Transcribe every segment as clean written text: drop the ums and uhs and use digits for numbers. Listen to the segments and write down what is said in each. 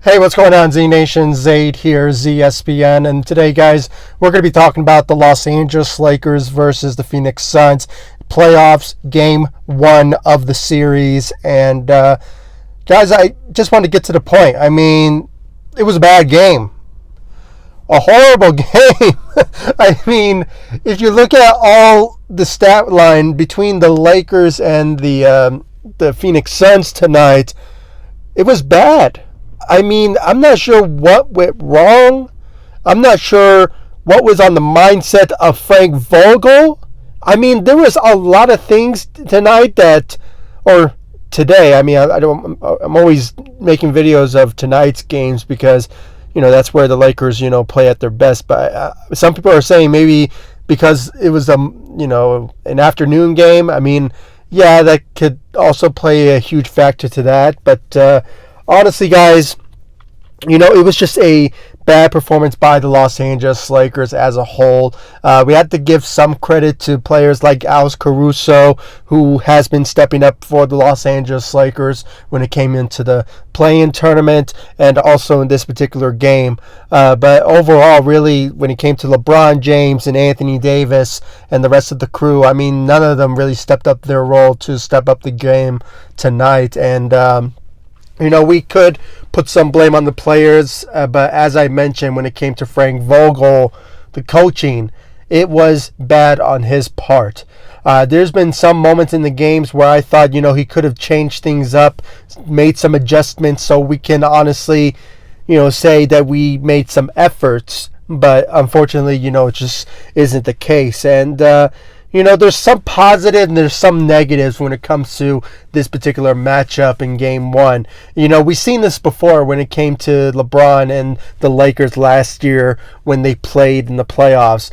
Hey, what's going on, Z Nation? Zaid here, ZSPN, and today, guys, we're going to be talking about the Los Angeles Lakers versus the Phoenix Suns playoffs, game one of the series. And guys, I just want to get to the point. I mean, it was a bad game, a horrible game. I mean, if you look at all the stat line between the Lakers and the Phoenix Suns tonight, it was bad. I mean, I'm not sure what went wrong. I'm not sure what was on the mindset of Frank Vogel. I mean, there was a lot of things tonight or today. I mean, I'm always making videos of tonight's games because, that's where the Lakers, play at their best. But some people are saying maybe because it was an afternoon game. I mean, yeah, that could also play a huge factor to that. But honestly, guys, it was just a bad performance by the Los Angeles Lakers as a whole. We had to give some credit to players like Alex Caruso, who has been stepping up for the Los Angeles Lakers when it came into the play-in tournament and also in this particular game. But overall, really, when it came to LeBron James and Anthony Davis and the rest of the crew, I mean, none of them really stepped up their role to step up the game tonight. And we could put some blame on the players, but as I mentioned, when it came to Frank Vogel, the coaching, it was bad on his part. There's been some moments in the games where I thought, he could have changed things up, made some adjustments so we can honestly, say that we made some efforts. But unfortunately, it just isn't the case. And, there's some positive and there's some negatives when it comes to this particular matchup in game one. We've seen this before when it came to LeBron and the Lakers last year when they played in the playoffs.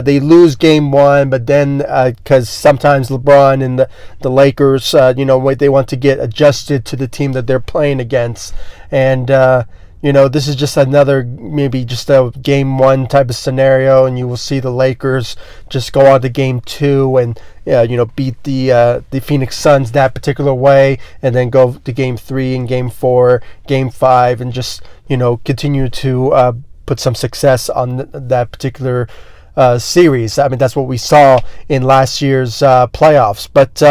They lose game one, but then because sometimes LeBron and the Lakers, they want to get adjusted to the team that they're playing against. And, this is just maybe just a game one type of scenario, and you will see the Lakers just go on to game two and, beat the Phoenix Suns that particular way, and then go to game three and game four, game five, and just, continue to put some success on that particular series. I mean, that's what we saw in last year's playoffs. But,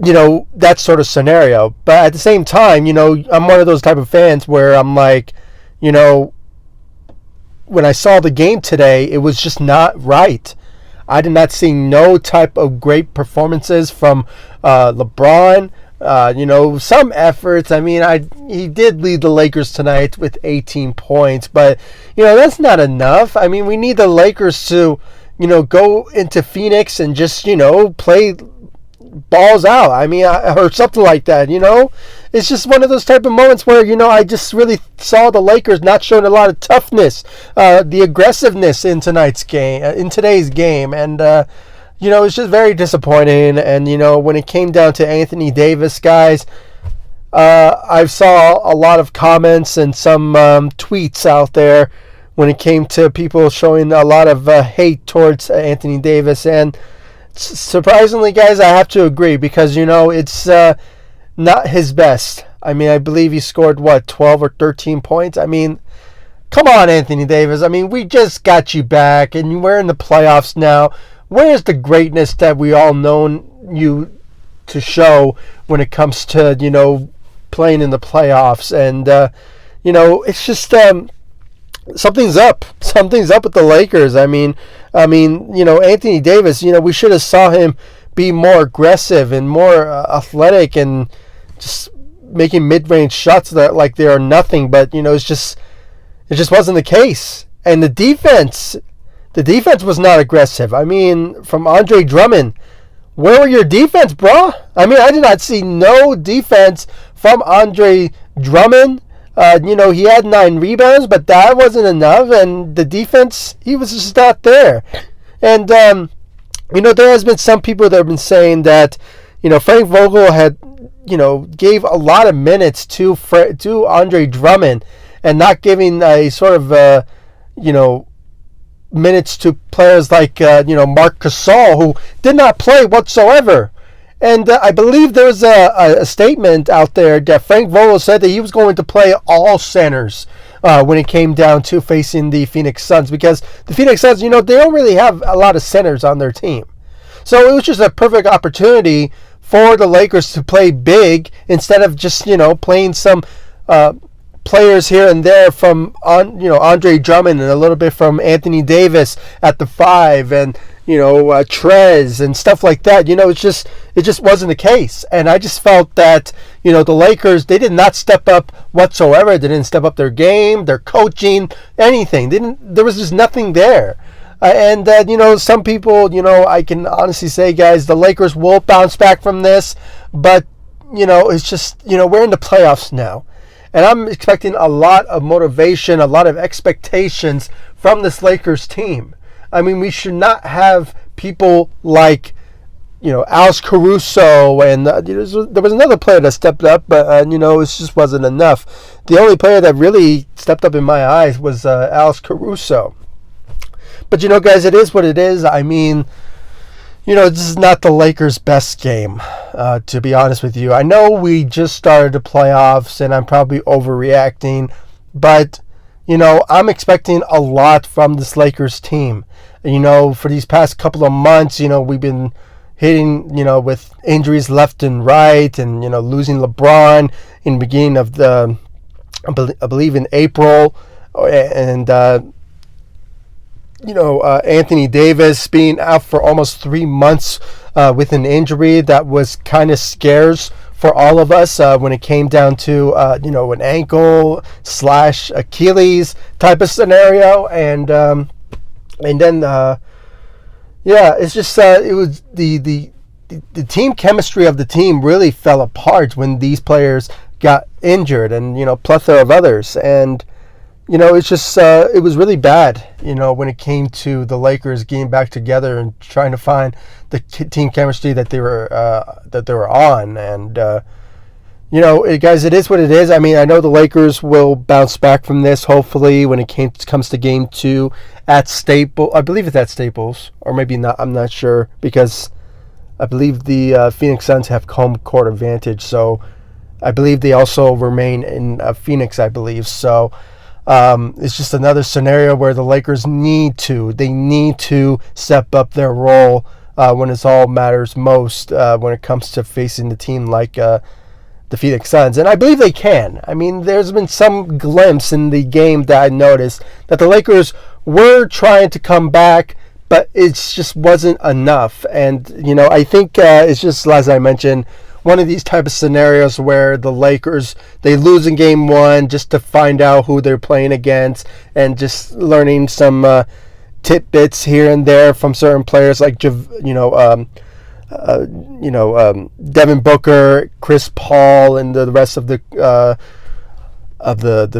that sort of scenario. But at the same time, I'm one of those type of fans where I'm like, when I saw the game today, it was just not right. I did not see no type of great performances from LeBron. Some efforts. I mean, he did lead the Lakers tonight with 18 points, but, that's not enough. I mean, we need the Lakers to, go into Phoenix and just, play balls out. I mean, or something like that, It's just one of those type of moments where, I just really saw the Lakers not showing a lot of toughness, the aggressiveness in today's game. And, it's just very disappointing. And, when it came down to Anthony Davis, guys, I saw a lot of comments and some tweets out there when it came to people showing a lot of hate towards Anthony Davis. And surprisingly, guys, I have to agree because, it's not his best. I mean, I believe he scored, 12 or 13 points? I mean, come on, Anthony Davis. I mean, we just got you back, and we're in the playoffs now. Where's the greatness that we all known you to show when it comes to, playing in the playoffs? And, it's just something's up. Something's up with the Lakers. I mean, Anthony Davis, we should have saw him be more aggressive and more athletic and just making mid-range shots that like they are nothing. But, it just wasn't the case. And the defense was not aggressive. I mean, from Andre Drummond, where were your defense, bro? I mean, I did not see no defense from Andre Drummond. He had 9 rebounds, but that wasn't enough. And the defense, he was just not there. And, there has been some people that have been saying that, Frank Vogel had, gave a lot of minutes to Andre Drummond and not giving a sort of, minutes to players like, Marc Gasol, who did not play whatsoever. And I believe there's a statement out there that Frank Vogel said that he was going to play all centers when it came down to facing the Phoenix Suns, because the Phoenix Suns, they don't really have a lot of centers on their team. So it was just a perfect opportunity for the Lakers to play big instead of just, playing some players here and there from, Andre Drummond and a little bit from Anthony Davis at the 5 and, Trez and stuff like that. It just wasn't the case. And I just felt that, the Lakers, they did not step up whatsoever. They didn't step up their game, their coaching, anything. There was just nothing there. Some people, I can honestly say, guys, the Lakers will bounce back from this. But, it's just, we're in the playoffs now. And I'm expecting a lot of motivation, a lot of expectations from this Lakers team. I mean, we should not have people like, Alex Caruso, and there was another player that stepped up, but, it just wasn't enough. The only player that really stepped up in my eyes was Alex Caruso. But, guys, it is what it is. I mean, this is not the Lakers' best game, to be honest with you. I know we just started the playoffs, and I'm probably overreacting, but, I'm expecting a lot from this Lakers team. For these past couple of months, we've been hitting, with injuries left and right, and, losing LeBron in the beginning of I believe in April, and, Anthony Davis being out for almost 3 months with an injury that was kind of scarce for all of us when it came down to, an ankle / Achilles type of scenario. And then, it's just, it was the team chemistry of the team really fell apart when these players got injured, and, plethora of others. And, it's just, it was really bad, when it came to the Lakers getting back together and trying to find the team chemistry that they were on. And, guys, it is what it is. I mean, I know the Lakers will bounce back from this, hopefully, when it comes to Game 2 at Staples. I believe it's at Staples, or maybe not. I'm not sure, because I believe the Phoenix Suns have home court advantage. So I believe they also remain in Phoenix, I believe. So it's just another scenario where the Lakers need to step up their role when it all matters most when it comes to facing the team like the Phoenix Suns. And I believe they can. I mean, there's been some glimpse in the game that I noticed that the Lakers were trying to come back, but it just wasn't enough. And, I think it's just, as I mentioned, one of these type of scenarios where the Lakers, they lose in Game 1 just to find out who they're playing against, and just learning some tidbits here and there from certain players like Devin Booker, Chris Paul, and the rest of the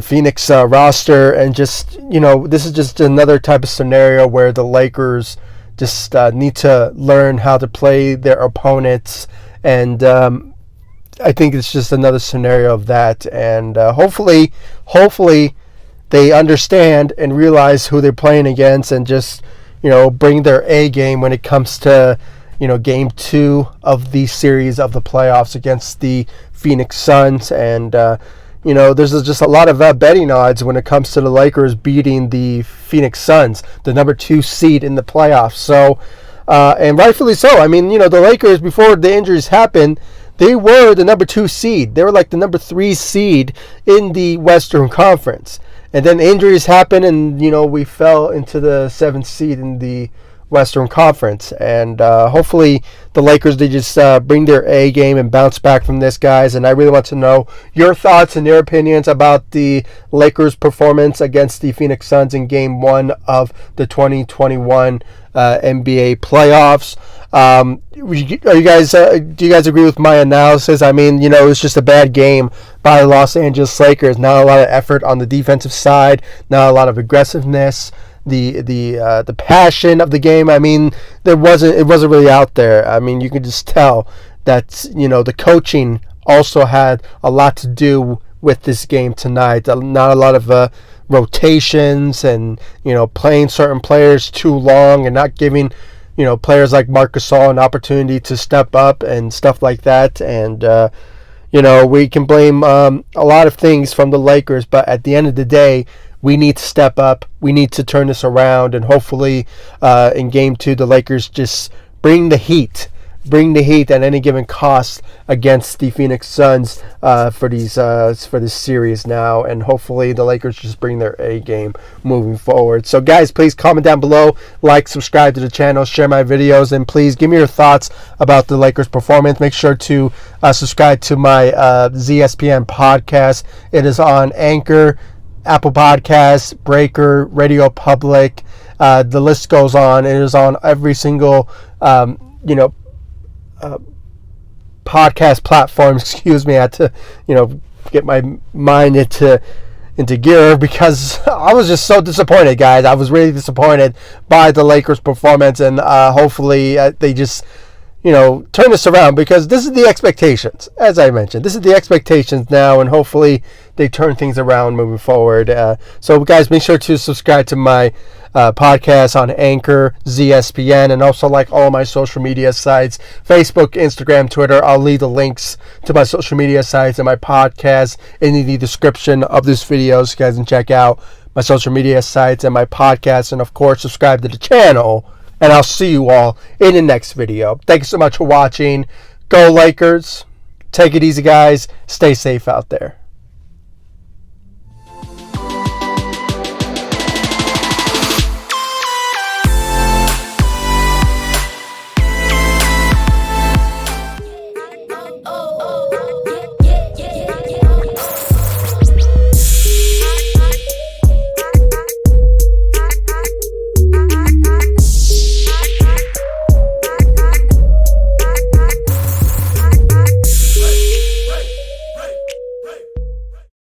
Phoenix roster. And just, this is just another type of scenario where the Lakers just need to learn how to play their opponents. And I think it's just another scenario of that. And hopefully they understand and realize who they're playing against, and just, bring their A game when it comes to, Game 2 of the series of the playoffs against the Phoenix Suns. And, there's just a lot of betting odds when it comes to the Lakers beating the Phoenix Suns, the number 2 seed in the playoffs. So, and rightfully so. I mean, the Lakers, before the injuries happened, they were the number 2 seed. They were like the number 3 seed in the Western Conference. And then injuries happened, and, we fell into the 7th seed in the Western Conference. And hopefully the Lakers, they just bring their A game and bounce back from this, guys. And I really want to know your thoughts and your opinions about the Lakers' performance against the Phoenix Suns in Game 1 of the 2021 NBA playoffs. Do you guys agree with my analysis? I mean, it's just a bad game by the Los Angeles Lakers. Not a lot of effort on the defensive side, not a lot of aggressiveness. The passion of the game, I mean, it wasn't really out there. I mean, you could just tell that, the coaching also had a lot to do with this game tonight. Not a lot of rotations, and, playing certain players too long, and not giving, players like Marc Gasol an opportunity to step up and stuff like that. And we can blame a lot of things from the Lakers, but at the end of the day, we need to step up. We need to turn this around, and hopefully in Game 2, the Lakers just bring the heat at any given cost against the Phoenix Suns for this series now, and hopefully the Lakers just bring their A game moving forward. So guys, please comment down below, like, subscribe to the channel, share my videos, and please give me your thoughts about the Lakers performance. Make sure to subscribe to my ZSPN podcast. It is on Anchor, Apple Podcasts, Breaker, Radio Public. The list goes on. It is on every single podcast platforms. Excuse me, I had to get my mind into gear because I was just so disappointed, guys. I was really disappointed by the Lakers performance, and hopefully they just turn this around, because this is the expectations. As I mentioned, this is the expectations now, and hopefully they turn things around moving forward. So guys, make sure to subscribe to my podcast on Anchor, ZSPN, and also like all my social media sites, Facebook, Instagram, Twitter. I'll leave the links to my social media sites and my podcast in the description of this video, so you guys can check out my social media sites and my podcast, and of course subscribe to the channel. And I'll see you all in the next video. Thank you so much for watching. Go Lakers. Take it easy, guys. Stay safe out there.